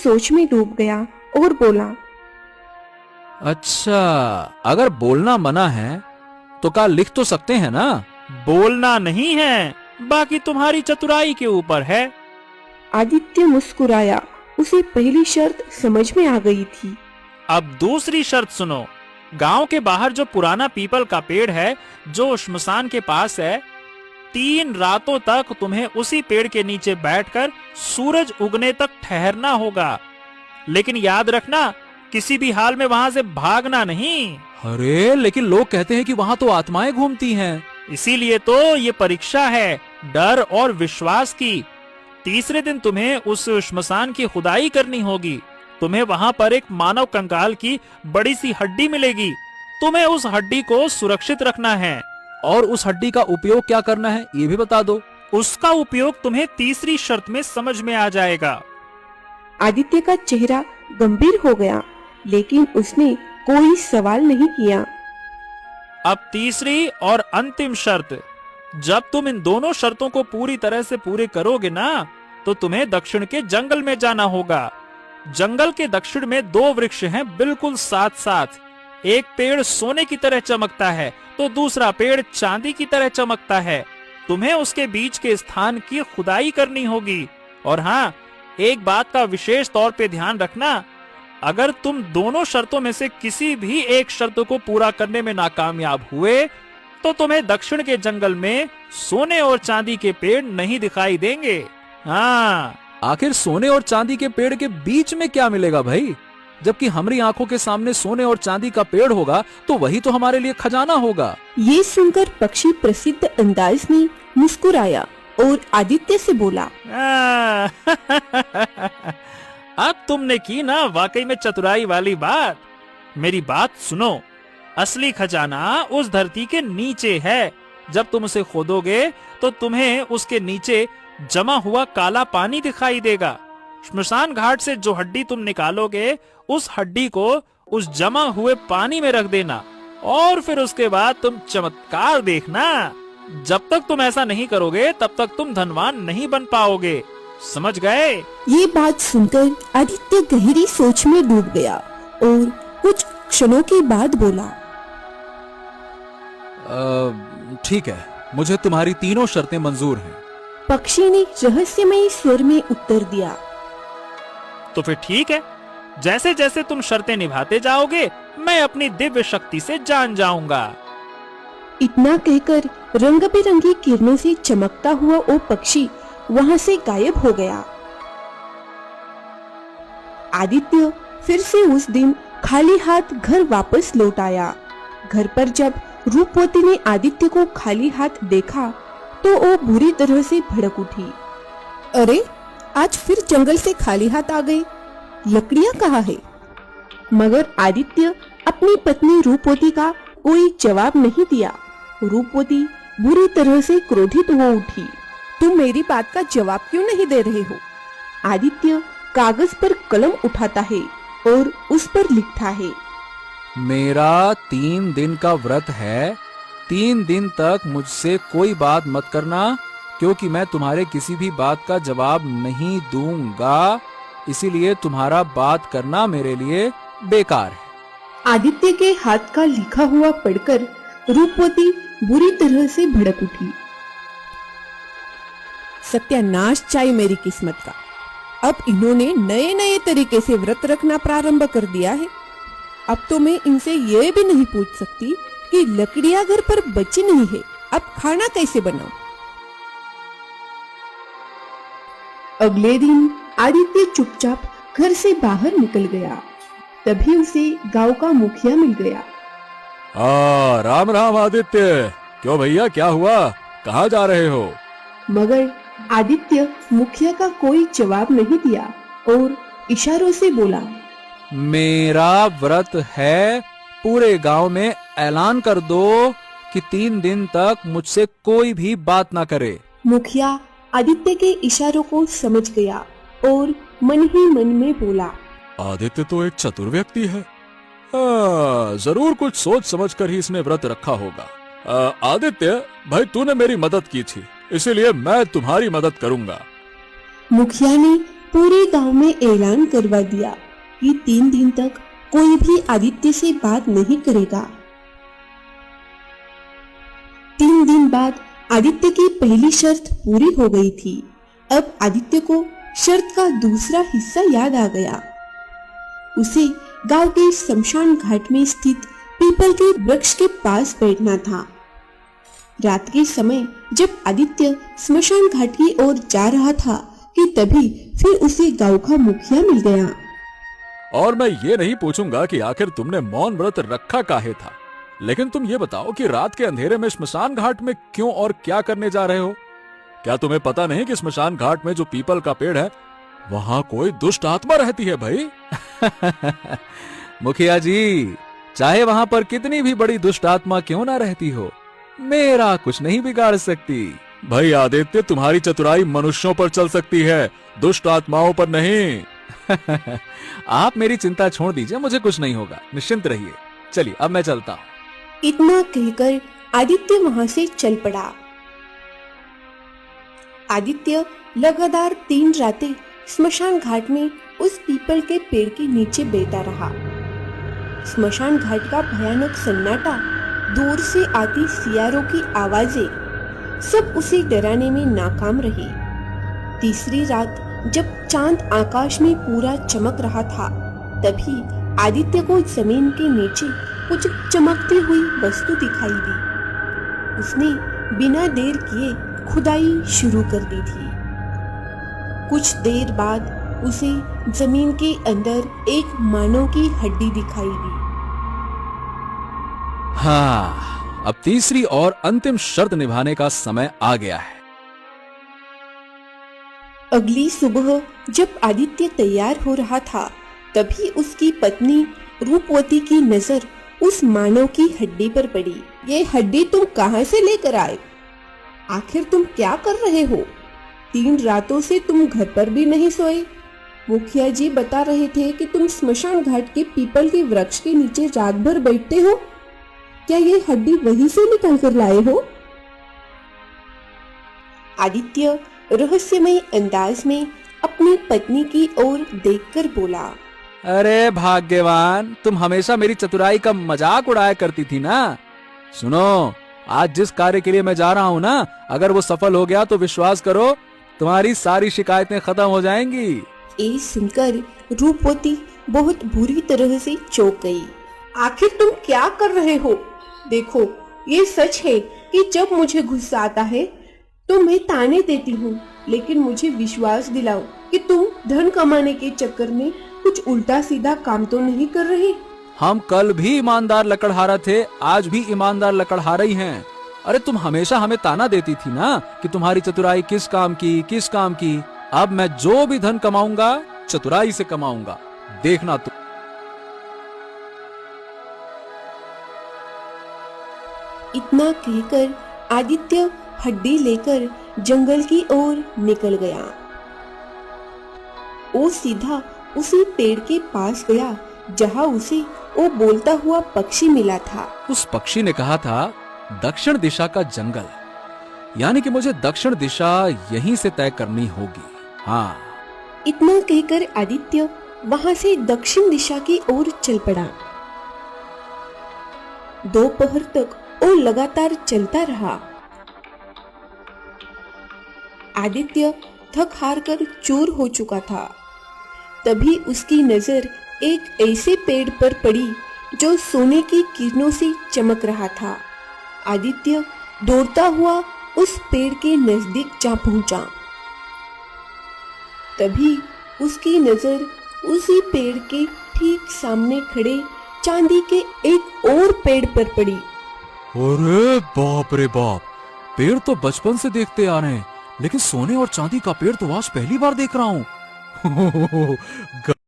सोच में डूब गया और बोला, अच्छा, अगर बोलना मना है तो क्या लिख तो सकते हैं ना? बोलना नहीं है, बाकी तुम्हारी चतुराई के ऊपर है। आदित्य मुस्कुराया, उसे पहली शर्त समझ में आ गई थी। अब दूसरी शर्त सुनो। गांव के बाहर जो पुराना पीपल का पेड़ है, जो श्मशान के पास है, 3 रातों तक तुम्हें उसी पेड़ के नीचे बैठकर सूरज उगने तक ठहरना होगा। लेकिन याद रखना, किसी भी हाल में वहां से भागना नहीं। अरे लेकिन लोग कहते हैं कि वहां तो आत्माएं घूमती हैं। इसीलिए तो ये परीक्षा है, डर और विश्वास की। तीसरे दिन तुम्हें उस श्मशान की खुदाई करनी होगी। तुम्हें वहां पर एक मानव कंकाल की बड़ी सी हड्डी मिलेगी। तुम्हें उस हड्डी को सुरक्षित रखना है। और उस हड्डी का उपयोग क्या करना है ये भी बता दो। उसका उपयोग तुम्हें तीसरी शर्त में समझ में आ जाएगा। आदित्य का चेहरा गंभीर हो गया, लेकिन उसने कोई सवाल नहीं किया। अब तीसरी और अंतिम शर्त। जब तुम इन दोनों शर्तों को पूरी तरह से पूरे करोगे ना, तो तुम्हें दक्षिण के जंगल में जाना होगा। जंगल के दक्षिण में 2 वृक्ष हैं बिल्कुल साथ साथ। एक पेड़ सोने की तरह चमकता है तो दूसरा पेड़ चांदी की तरह चमकता है। तुम्हें उसके बीच के स्थान की खुदाई करनी होगी। और हाँ, एक बात का विशेष तौर पे ध्यान रखना, अगर तुम दोनों शर्तों में से किसी भी एक शर्त को पूरा करने में नाकामयाब हुए, तो तुम्हें दक्षिण के जंगल में सोने और चांदी के पेड़ नहीं दिखाई देंगे। हाँ, आखिर सोने और चांदी के पेड़ के बीच में क्या मिलेगा भाई? जबकि हमारी आंखों के सामने सोने और चांदी का पेड़ होगा तो वही तो हमारे लिए खजाना होगा। ये सुनकर पक्षी प्रसिद्ध अंदाज में मुस्कुराया और आदित्य से बोला, अब तुमने की ना वाकई में चतुराई वाली बात। मेरी बात सुनो, असली खजाना उस धरती के नीचे है। जब तुम उसे खोदोगे तो तुम्हें उसके नीचे जमा हुआ काला पानी दिखाई देगा। श्मशान घाट से जो हड्डी तुम निकालोगे, उस हड्डी को उस जमा हुए पानी में रख देना और फिर उसके बाद तुम चमत्कार देखना। जब तक तुम ऐसा नहीं करोगे तब तक तुम धनवान नहीं बन पाओगे। समझ गए? ये बात सुनकर आदित्य गहरी सोच में डूब गया और कुछ क्षणों के बाद बोला, ठीक है, मुझे तुम्हारी तीनों शर्तें मंजूर हैं। पक्षी ने रहस्यमयी स्वर में उत्तर दिया। तो फिर ठीक है, जैसे जैसे तुम शर्तें निभाते जाओगे, मैं अपनी दिव्य शक्ति से जान जाऊंगा। इतना कहकर रंग बिरंगी किरणों से चमकता हुआ वो पक्षी वहां से गायब हो गया। आदित्य फिर से उस दिन खाली हाथ घर वापस लौट आया। घर पर जब रूपवती ने आदित्य को खाली हाथ देखा तो वो बुरी तरह से भड़क उठी। अरे, आज फिर जंगल से खाली हाथ आ गए, लकड़ियां कहाँ है? मगर आदित्य अपनी पत्नी रूपवती का कोई जवाब नहीं दिया। रूपवती बुरी तरह से क्रोधित हो उठी। तुम मेरी बात का जवाब क्यों नहीं दे रहे हो? आदित्य कागज पर कलम उठाता है और उस पर लिखता है, मेरा 3 दिन का व्रत है। 3 दिन तक मुझसे कोई बात मत करना, क्योंकि मैं तुम्हारे किसी भी बात का जवाब नहीं दूंगा। इसीलिए तुम्हारा बात करना मेरे लिए बेकार है। आदित्य के हाथ का लिखा हुआ पढ़कर रूपवती बुरी तरह से भड़क उठी। सत्यानाश चाहिए मेरी किस्मत का। अब इन्होंने नए नए तरीके से व्रत रखना प्रारंभ कर दिया है। अब तो मैं इनसे ये भी नहीं पूछ सकती कि लकड़ियां घर पर बची नहीं है, अब खाना कैसे बनाऊं? अगले दिन आदित्य चुपचाप घर से बाहर निकल गया। तभी उसे गांव का मुखिया मिल गया। राम राम आदित्य। क्यों भैया, क्या हुआ? कहाँ जा रहे हो? मगर आदित्य मुखिया का कोई जवाब नहीं दिया और इशारों से बोला, मेरा व्रत है। पूरे गांव में ऐलान कर दो कि 3 दिन तक मुझसे कोई भी बात ना करे। मुखिया आदित्य के इशारों को समझ गया और मन ही मन में बोला, आदित्य तो एक चतुर व्यक्ति है। जरूर कुछ सोच समझ कर ही इसने व्रत रखा होगा। आदित्य भाई, तूने मेरी मदद की थी, इसीलिए मैं तुम्हारी मदद करूंगा। मुखिया ने पूरे गांव में ऐलान करवा दिया कि 3 दिन तक कोई भी आदित्य से बात नहीं करेगा। 3 दिन बाद आदित्य की पहली शर्त पूरी हो गई थी। अब आदित्य को शर्त का दूसरा हिस्सा याद आ गया। उसे गांव के शमशान घाट में स्थित पीपल के वृक्ष के पास बैठना था। रात के समय जब आदित्य स्मशान घाट की ओर जा रहा था कि तभी फिर उसे गांव का मुखिया मिल गया। और मैं ये नहीं पूछूंगा कि आखिर तुमने मौन व्रत रखा काहे था, लेकिन तुम ये बताओ कि रात के अंधेरे में स्मशान घाट में क्यों और क्या करने जा रहे हो? क्या तुम्हें पता नहीं कि स्मशान घाट में जो पीपल का पेड़ है वहां कोई दुष्ट आत्मा रहती है भाई? मुखिया जी, चाहे वहां पर कितनी भी बड़ी दुष्ट आत्मा क्यों ना रहती हो, मेरा कुछ नहीं बिगाड़ सकती। भाई आदित्य, तुम्हारी चतुराई मनुष्यों पर चल सकती है, दुष्ट आत्माओं पर नहीं। आप मेरी चिंता छोड़ दीजिए, मुझे कुछ नहीं होगा, निश्चिंत रहिए। चलिए अब मैं चलता हूँ। इतना कहकर आदित्य वहां से चल पड़ा। आदित्य लगातार 3 रातें स्मशान घाट में उस पीपल के पेड़ के नीचे बैठा रहा। स्मशान घाट का भयानक सन्नाटा, दूर से आती सियारों की आवाजें सब उसे डराने में नाकाम रही। तीसरी रात जब चांद आकाश में पूरा चमक रहा था, तभी आदित्य को जमीन के नीचे कुछ चमकती हुई वस्तु दिखाई दी। उसने बिना देर किए खुदाई शुरू कर दी थी। कुछ देर बाद उसे जमीन के अंदर एक मानव की हड्डी दिखाई दी। हाँ, अब तीसरी और अंतिम शर्त निभाने का समय आ गया है। अगली सुबह जब आदित्य तैयार हो रहा था, तभी उसकी पत्नी रूपवती की नजर उस मानव की हड्डी पर पड़ी। ये हड्डी तुम कहां से लेकर आए? आखिर तुम क्या कर रहे हो? 3 रातों से तुम घर पर भी नहीं सोए। मुखिया जी बता रहे थे कि तुम स्मशान घाट के पीपल के वृक्ष के नीचे रात भर बैठते हो। क्या ये हड्डी वहीं से निकाल कर लाए हो? आदित्य रहस्यमय अंदाज में अपनी पत्नी की ओर देखकर बोला, अरे भाग्यवान, तुम हमेशा मेरी चतुराई का मजाक उड़ाया करती थी ना। सुनो, आज जिस कार्य के लिए मैं जा रहा हूँ ना, अगर वो सफल हो गया तो विश्वास करो तुम्हारी सारी शिकायतें खत्म हो जाएंगी। ये सुनकर रूपवती बहुत बुरी तरह से चौंक गई। आखिर तुम क्या कर रहे हो? देखो, ये सच है कि जब मुझे गुस्सा आता है तो मैं ताने देती हूँ, लेकिन मुझे विश्वास दिलाओ कि तुम धन कमाने के चक्कर में कुछ उल्टा सीधा काम तो नहीं कर रहे। हम कल भी ईमानदार लकड़हारा थे, आज भी ईमानदार लकड़हारा ही हैं। अरे तुम हमेशा हमें ताना देती थी ना कि तुम्हारी चतुराई किस काम की। अब मैं जो भी धन कमाऊंगा चतुराई से कमाऊंगा, देखना तुम। इतना कहकर आदित्य हड्डी लेकर जंगल की ओर निकल गया। वो सीधा उसी पेड़ के पास गया जहाँ उसे वो बोलता हुआ पक्षी मिला था। उस पक्षी ने कहा था, दक्षिण दिशा का जंगल, यानी कि मुझे दक्षिण दिशा यहीं से तय करनी होगी। हाँ। इतना कहकर आदित्य वहां से दक्षिण दिशा की ओर चल पड़ा। दोपहर तक वो लगातार चलता रहा। आदित्य थक हार कर चूर हो चुका था। तभी उसकी नजर एक ऐसे पेड़ पर पड़ी जो सोने की किरणों से चमक रहा था। आदित्य दौड़ता हुआ उस पेड़ के नजदीक जा पहुंचा। तभी उसकी नजर उसी पेड़ के ठीक सामने खड़े चांदी के एक और पेड़ पर पड़ी। अरे बाप रे बाप, पेड़ तो बचपन से देखते आ रहे हैं, लेकिन सोने और चांदी का पेड़ तो आज पहली बार देख रहा हूँ।